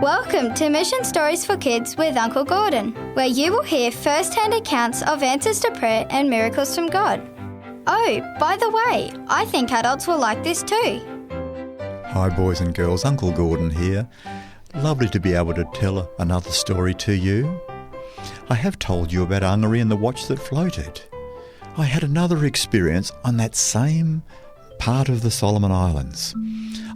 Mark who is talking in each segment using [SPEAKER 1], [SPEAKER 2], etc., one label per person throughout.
[SPEAKER 1] Welcome to Mission Stories for Kids with Uncle Gordon, where you will hear first-hand accounts of answers to prayer and miracles from God. Oh, by the way, I think adults will like this too.
[SPEAKER 2] Hi boys and girls, Uncle Gordon here. Lovely to be able to tell another story to you. I have told you about Angari and the watch that floated. I had another experience on that same part of the Solomon Islands.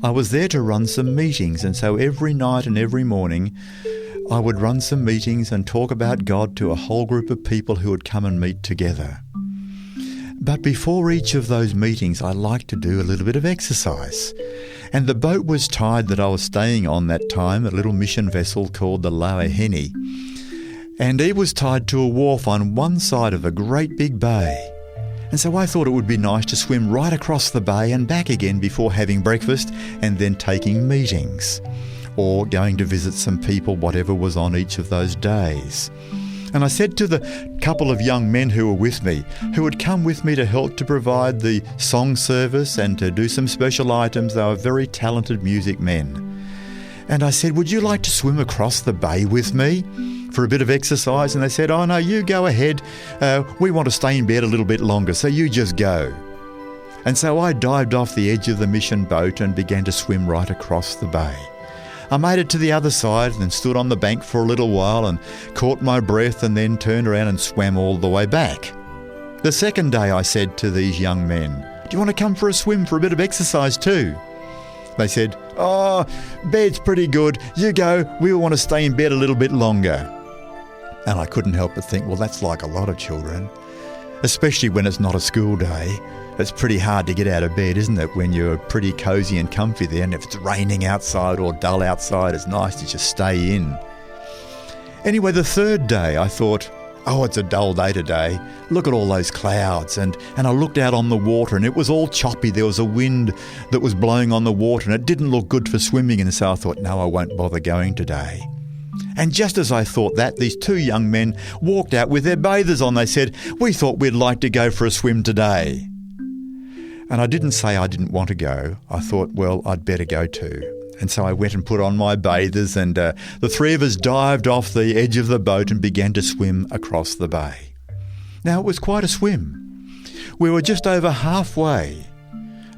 [SPEAKER 2] I was there to run some meetings, and so every night and every morning I would run some meetings and talk about God to a whole group of people who would come and meet together. But before each of those meetings I liked to do a little bit of exercise. And the boat was tied that I was staying on that time, a little mission vessel called the Lauaheni. And it was tied to a wharf on one side of a great big bay. And so I thought it would be nice to swim right across the bay and back again before having breakfast and then taking meetings, or going to visit some people, whatever was on each of those days. And I said to the couple of young men who were with me, who had come with me to help to provide the song service and to do some special items, they were very talented music men. And I said, would you like to swim across the bay with me for a bit of exercise? And they said, oh no, you go ahead. We want to stay in bed a little bit longer, so you just go. And so I dived off the edge of the mission boat and began to swim right across the bay. I made it to the other side and stood on the bank for a little while and caught my breath and then turned around and swam all the way back. The second day I said to these young men, do you want to come for a swim for a bit of exercise too? They said, oh, bed's pretty good. You go, we want to stay in bed a little bit longer. And I couldn't help but think, well, that's like a lot of children, especially when it's not a school day. It's pretty hard to get out of bed, isn't it, when you're pretty cosy and comfy there, and if it's raining outside or dull outside, it's nice to just stay in. Anyway, the third day I thought, oh, it's a dull day today. Look at all those clouds. And I looked out on the water and it was all choppy. There was a wind that was blowing on the water and it didn't look good for swimming. And so I thought, no, I won't bother going today. And just as I thought that, these two young men walked out with their bathers on. They said, we thought we'd like to go for a swim today. And I didn't say I didn't want to go. I thought, well, I'd better go too. And so I went and put on my bathers and the three of us dived off the edge of the boat and began to swim across the bay. Now, it was quite a swim. We were just over halfway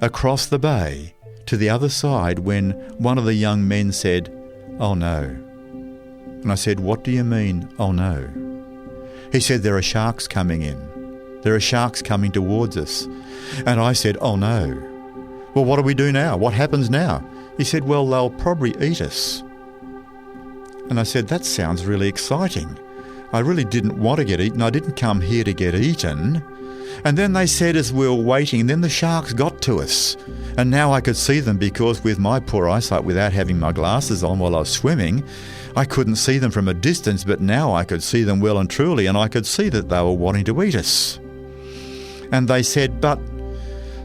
[SPEAKER 2] across the bay to the other side when one of the young men said, oh no. And I said, what do you mean, oh no? He said, there are sharks coming in. There are sharks coming towards us. And I said, oh no. Well, what do we do now? What happens now? He said, well, they'll probably eat us. And I said, that sounds really exciting. I really didn't want to get eaten. I didn't come here to get eaten. And then they said as we were waiting, then the sharks got to us. And now I could see them because with my poor eyesight, without having my glasses on while I was swimming, I couldn't see them from a distance, but now I could see them well and truly, and I could see that they were wanting to eat us. And they said, but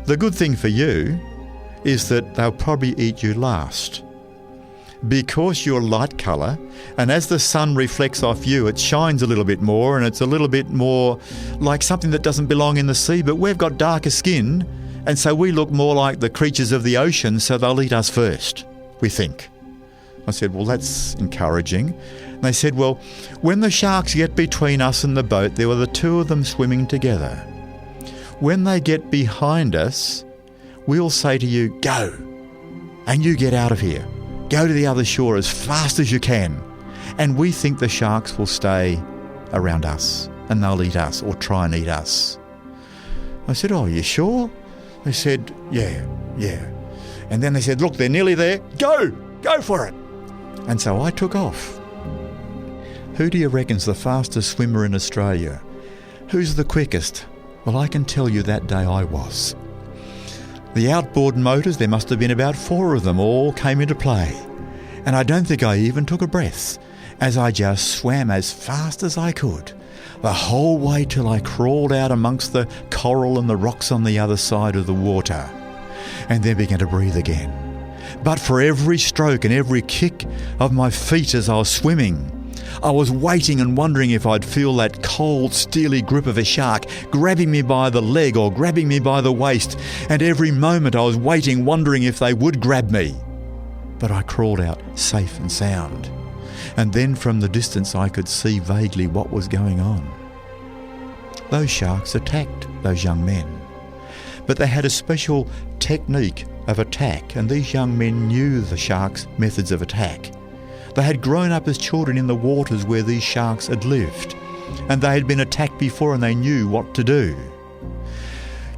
[SPEAKER 2] the good thing for you is that they'll probably eat you last. Because you're light colour, and as the sun reflects off you, it shines a little bit more, and it's a little bit more like something that doesn't belong in the sea, but we've got darker skin, and so we look more like the creatures of the ocean, so they'll eat us first, we think. I said, well, that's encouraging. And they said, well, when the sharks get between us and the boat, there were the two of them swimming together. When they get behind us, we'll say to you, go, and you get out of here. Go to the other shore as fast as you can. And we think the sharks will stay around us and they'll eat us or try and eat us. I said, oh, you sure? They said, yeah. And then they said, look, they're nearly there. Go for it. And so I took off. Who do you reckon's the fastest swimmer in Australia? Who's the quickest? Well, I can tell you that day I was. The outboard motors, there must have been about 4 of them, all came into play. And I don't think I even took a breath as I just swam as fast as I could, the whole way till I crawled out amongst the coral and the rocks on the other side of the water, and then began to breathe again. But for every stroke and every kick of my feet as I was swimming, I was waiting and wondering if I'd feel that cold, steely grip of a shark grabbing me by the leg or grabbing me by the waist. And every moment I was waiting, wondering if they would grab me. but I crawled out safe and sound. And then from the distance I could see vaguely what was going on. Those sharks attacked those young men, but they had a special technique of attack, and these young men knew the sharks' methods of attack. They had grown up as children in the waters where these sharks had lived, and they had been attacked before and they knew what to do.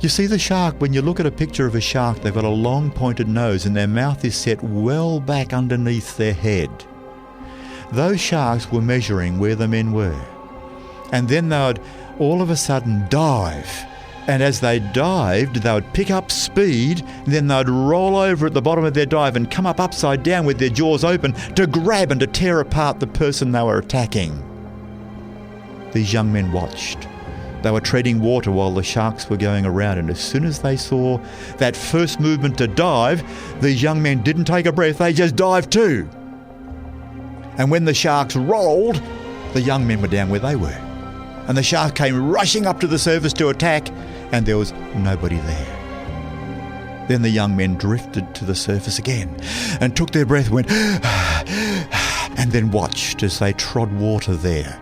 [SPEAKER 2] You see, the shark, when you look at a picture of a shark, they've got a long pointed nose and their mouth is set well back underneath their head. Those sharks were measuring where the men were, and then they would all of a sudden dive, and as they dived they would pick up speed, and then they'd roll over at the bottom of their dive and come up upside down with their jaws open to grab and to tear apart the person they were attacking. These young men watched. They were treading water while the sharks were going around, and as soon as they saw that first movement to dive, these young men didn't take a breath, they just dived too. And when the sharks rolled, the young men were down where they were. And the shark came rushing up to the surface to attack, and there was nobody there. Then the young men drifted to the surface again and took their breath, went and then watched as they trod water there,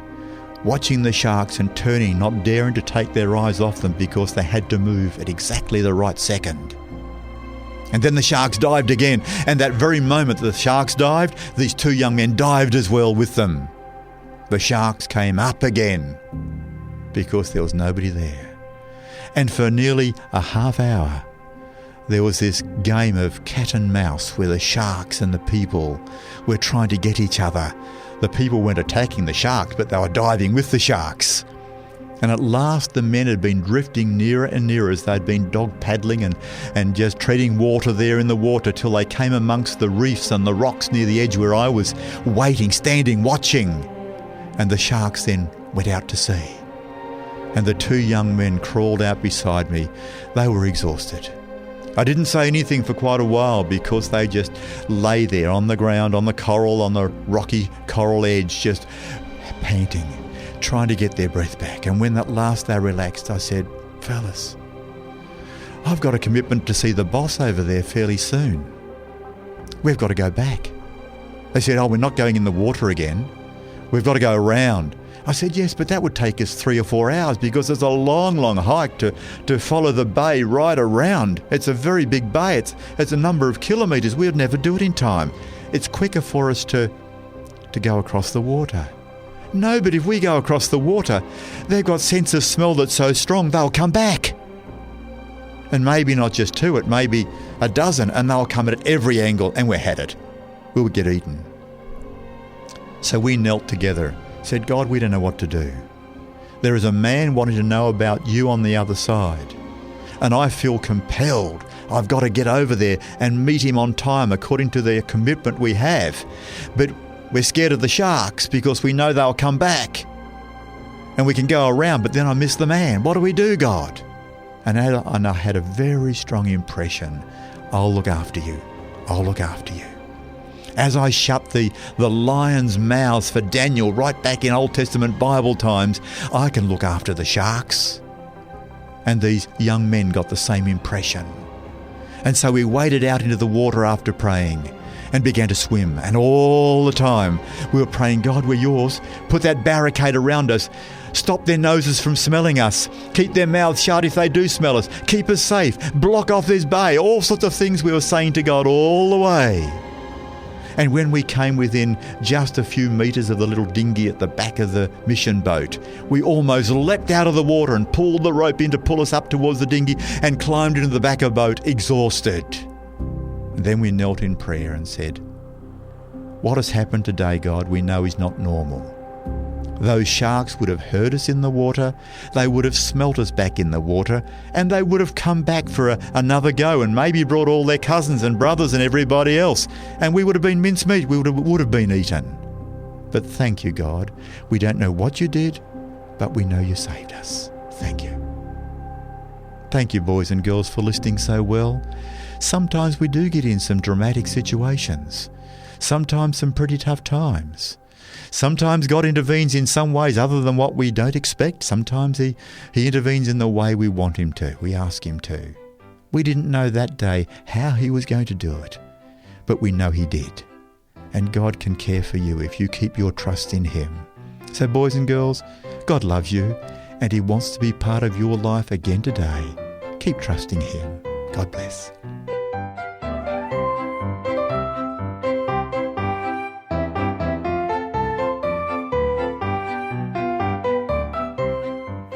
[SPEAKER 2] watching the sharks and turning, not daring to take their eyes off them because they had to move at exactly the right second. And then the sharks dived again, and that very moment the sharks dived, these two young men dived as well with them. The sharks came up again because there was nobody there. And for nearly a half hour, there was this game of cat and mouse where the sharks and the people were trying to get each other. The people weren't attacking the sharks, but they were diving with the sharks. And at last the men had been drifting nearer and nearer as they'd been dog paddling and just treading water there in the water till they came amongst the reefs and the rocks near the edge where I was waiting, standing, watching. And the sharks then went out to sea. And the two young men crawled out beside me. They were exhausted. I didn't say anything for quite a while because they just lay there on the ground, on the coral, on the rocky coral edge, just panting, trying to get their breath back. And when at last they relaxed, I said, "Fellas, I've got a commitment to see the boss over there fairly soon. We've got to go back." They said, "Oh, we're not going in the water again. We've got to go around." I said, "Yes, but that would take us 3 or 4 hours because it's a long, long hike to follow the bay right around. It's a very big bay. It's a number of kilometres. We would never do it in time. It's quicker for us to go across the water." "No, but if we go across the water, they've got sense of smell that's so strong they'll come back. And maybe not just 2, it may be a dozen, and they'll come at every angle, and we're had it. We would get eaten." So we knelt together, said, "God, we don't know what to do. There is a man wanting to know about you on the other side, and I feel compelled. I've got to get over there and meet him on time according to the commitment we have. But we're scared of the sharks because we know they'll come back. And we can go around, but then I miss the man. What do we do, God?" And I had a very strong impression. I'll look after you. I'll look after you. As I shut the lion's mouths for Daniel right back in Old Testament Bible times, I can look after the sharks. And these young men got the same impression. And so we waded out into the water after praying and began to swim. And all the time we were praying, "God, we're yours. Put that barricade around us. Stop their noses from smelling us. Keep their mouths shut if they do smell us. Keep us safe. Block off this bay." All sorts of things we were saying to God all the way. And when we came within just a few metres of the little dinghy at the back of the mission boat, we almost leapt out of the water and pulled the rope in to pull us up towards the dinghy and climbed into the back of the boat, exhausted. And then we knelt in prayer and said, "What has happened today, God, we know is not normal. Those sharks would have heard us in the water, they would have smelt us back in the water, and they would have come back for another go and maybe brought all their cousins and brothers and everybody else, and we would have been mincemeat, we would have been eaten. But thank you, God. We don't know what you did, but we know you saved us. Thank you." Thank you, boys and girls, for listening so well. Sometimes we do get in some dramatic situations, sometimes some pretty tough times. Sometimes God intervenes in some ways other than what we don't expect. Sometimes he intervenes in the way we want him to. We ask him to. We didn't know that day how he was going to do it. but we know he did. And God can care for you if you keep your trust in him. So boys and girls, God loves you and he wants to be part of your life again today. Keep trusting him. God bless.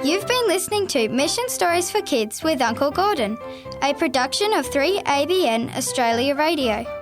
[SPEAKER 1] You've been listening to Mission Stories for Kids with Uncle Gordon, a production of 3ABN Australia Radio.